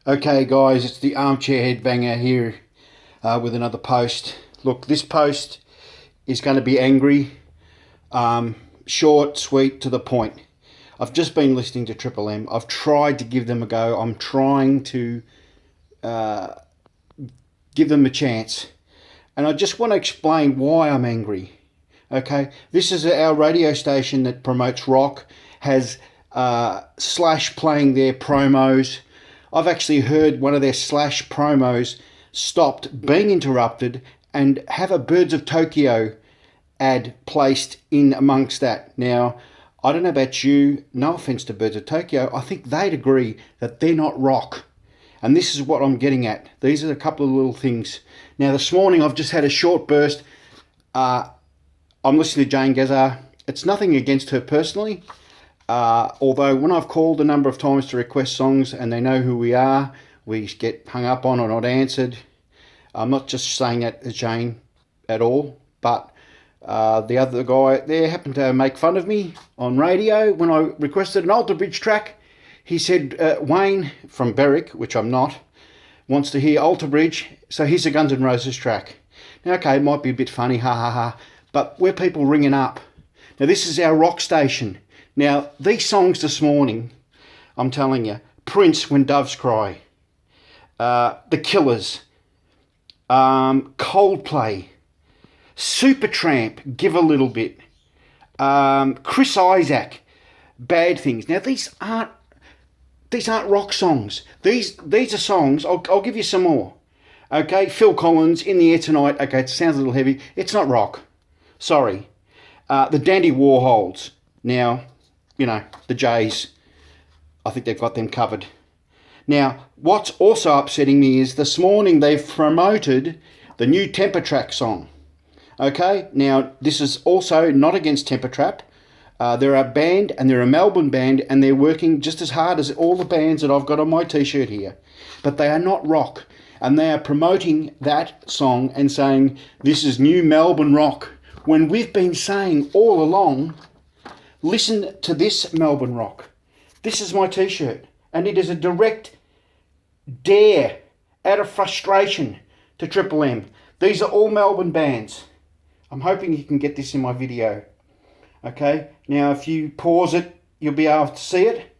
Okay guys, it's the Armchair Headbanger here with another post. Look, this post is going to be angry, short, sweet, to the point. I've just been listening to Triple M. I've tried to give them a go. I'm trying to give them a chance. And I just want to explain why I'm angry. Okay, this is our radio station that promotes rock, has Slash playing their promos. I've actually heard one of their Slash promos stopped, being interrupted, and have a Birds of Tokyo ad placed in amongst that. Now, I don't know about you, no offence to Birds of Tokyo, I think they'd agree that they're not rock. And this is what I'm getting at. These are a couple of little things. Now, this morning I've just had a short burst. I'm listening to Jane Gazzar. It's nothing against her personally. Although when I've called a number of times to request songs and they know who we are, we get hung up on or not answered. I'm not just saying that as Jane at all, but the other guy there happened to make fun of me on radio when I requested an Alter Bridge track. He said, Wayne from Berwick, which I'm not, wants to hear Alter Bridge, so here's a Guns N' Roses track. Now, okay, it might be a bit funny, ha ha ha, but we're people ringing up. Now, this is our rock station. Now, these songs this morning, I'm telling you, Prince, When Doves Cry, The Killers, Coldplay, Supertramp, Give a Little Bit, Chris Isaak, Bad Things. Now, these aren't rock songs. These are songs, I'll give you some more. Okay, Phil Collins, In the Air Tonight. Okay, it sounds a little heavy. It's not rock. Sorry. The Dandy Warhols. Now, you know, the Jays, I think they've got them covered. Now, what's also upsetting me is this morning they've promoted the new Temper Trap song. Okay, now this is also not against Temper Trap. They're a band and they're a Melbourne band and they're working just as hard as all the bands that I've got on my t-shirt here. But they are not rock. And they are promoting that song and saying this is new Melbourne rock. When we've been saying all along, listen to this Melbourne rock. This is my t-shirt. And it is a direct dare out of frustration to Triple M. These are all Melbourne bands. I'm hoping you can get this in my video. Okay, now if you pause it, you'll be able to see it,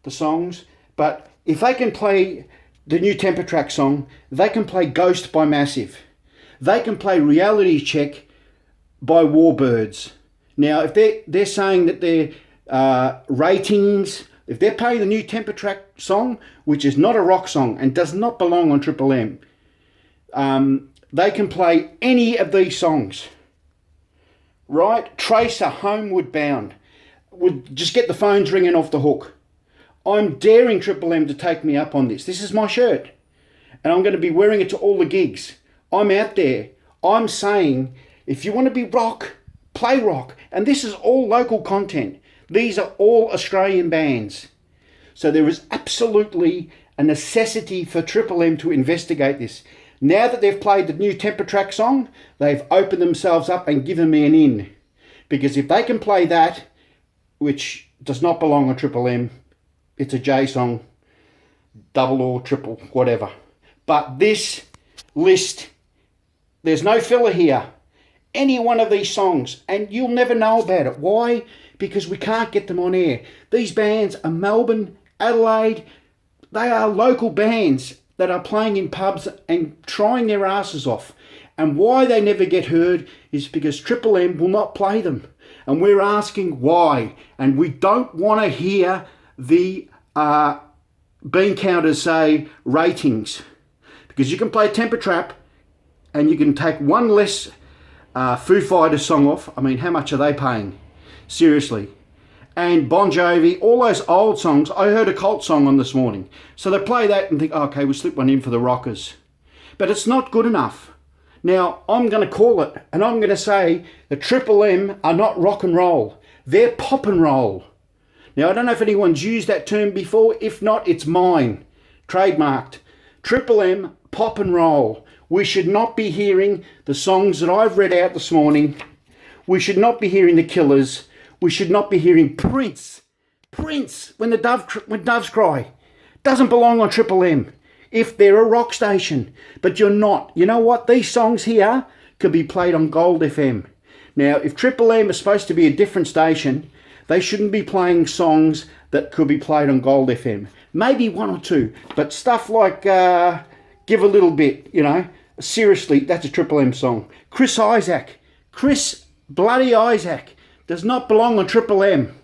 the songs. But if they can play the new Temper Trap song, they can play Ghost by Massive. They can play Reality Check by Warbirds. Now, if they're saying that their ratings, if they're playing the new Temper Trap song, which is not a rock song and does not belong on Triple M, they can play any of these songs. Right? Tracer, Homeward Bound. Would just get the phones ringing off the hook. I'm daring Triple M to take me up on this. This is my shirt. And I'm going to be wearing it to all the gigs. I'm out there. I'm saying, if you want to be rock, play rock. And this is all local content. These are all Australian bands. So there is absolutely a necessity for Triple M to investigate this. Now that they've played the new Temper Trap song, they've opened themselves up and given me an in. Because if they can play that, which does not belong on Triple M, it's a J song, double or triple, whatever. But this list, there's no filler here. Any one of these songs, and you'll never know about it. Why? Because we can't get them on air. These bands are Melbourne, Adelaide, they are local bands that are playing in pubs and trying their asses off. And why they never get heard is because Triple M will not play them. And we're asking why. And we don't want to hear the bean counters say ratings. Because you can play Temper Trap and you can take one less Foo Fighters song off. I mean, how much are they paying? Seriously. And Bon Jovi, all those old songs. I heard a Cult song on this morning. So they play that and think, oh, okay, we'll slip one in for the rockers. But it's not good enough. Now, I'm going to call it, and I'm going to say that Triple M are not rock and roll. They're pop and roll. Now, I don't know if anyone's used that term before. If not, it's mine. Trademarked. Triple M, pop and roll. We should not be hearing the songs that I've read out this morning. We should not be hearing the Killers. We should not be hearing Prince. Prince, when doves cry. Doesn't belong on Triple M. if they're a rock station. But you're not. You know what? These songs here could be played on Gold FM. Now, if Triple M is supposed to be a different station, they shouldn't be playing songs that could be played on Gold FM. Maybe one or two, but stuff like Give a Little Bit, you know, seriously, that's a Triple M song. Chris bloody Isaac does not belong on Triple M.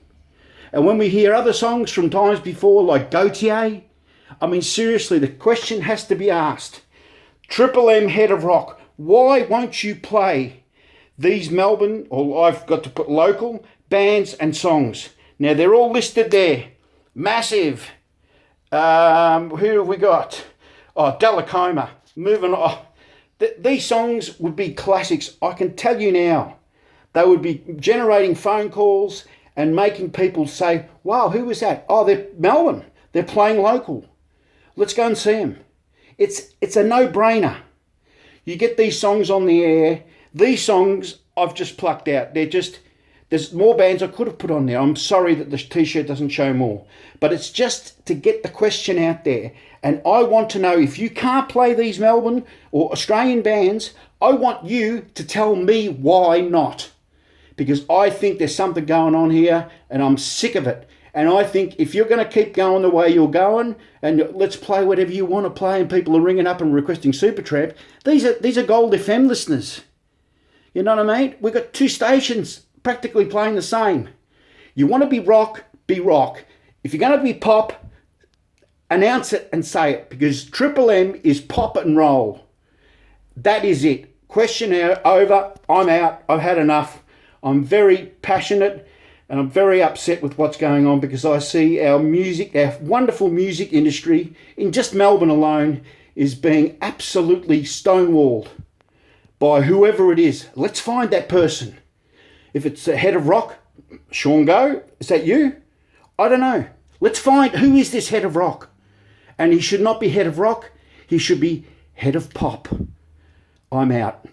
And when we hear other songs from times before, like Gautier, I mean, seriously, the question has to be asked. Triple M head of rock, why won't you play these Melbourne, or I've got to put local, bands and songs? Now, they're all listed there. Massive. Who have we got? Oh, Delacoma. Moving on. These songs would be classics. I can tell you now. They would be generating phone calls and making people say, wow, who was that? Oh, they're Melbourne. They're playing local. Let's go and see them. It's a no-brainer. You get these songs on the air. These songs I've just plucked out. There's more bands I could have put on there. I'm sorry that the t-shirt doesn't show more. But it's just to get the question out there. And I want to know, if you can't play these Melbourne or Australian bands, I want you to tell me why not. Because I think there's something going on here and I'm sick of it. And I think if you're going to keep going the way you're going and let's play whatever you want to play and people are ringing up and requesting Supertramp, these are Gold FM listeners. You know what I mean? We've got two stations practically playing the same. You want to be rock, be rock. If you're going to be pop, announce it and say it, because Triple M is pop and roll. That is it. Question over. I'm out. I've had enough. I'm very passionate and I'm very upset with what's going on, because I see our music, our wonderful music industry in just Melbourne alone is being absolutely stonewalled by whoever it is. Let's find that person. If it's the head of rock, Sean Go, is that you? I don't know. Let's find who is this head of rock. And he should not be head of rock. He should be head of pop. I'm out.